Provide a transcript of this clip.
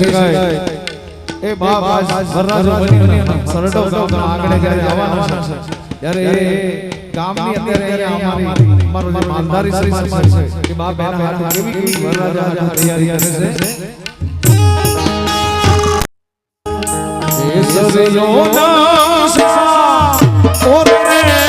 શકાય એ બાપ વરરાજો બની સરડો ગામ આગળ જ્યારે જવાના છે ત્યારે એ ગામની અત્યારે અમારી મારો જે માનધારી શ્રી સમાજ છે કે બાપ એના હાથ કેવી વરરાજા તૈયારી કરે છે એ સજનો ના ઓરે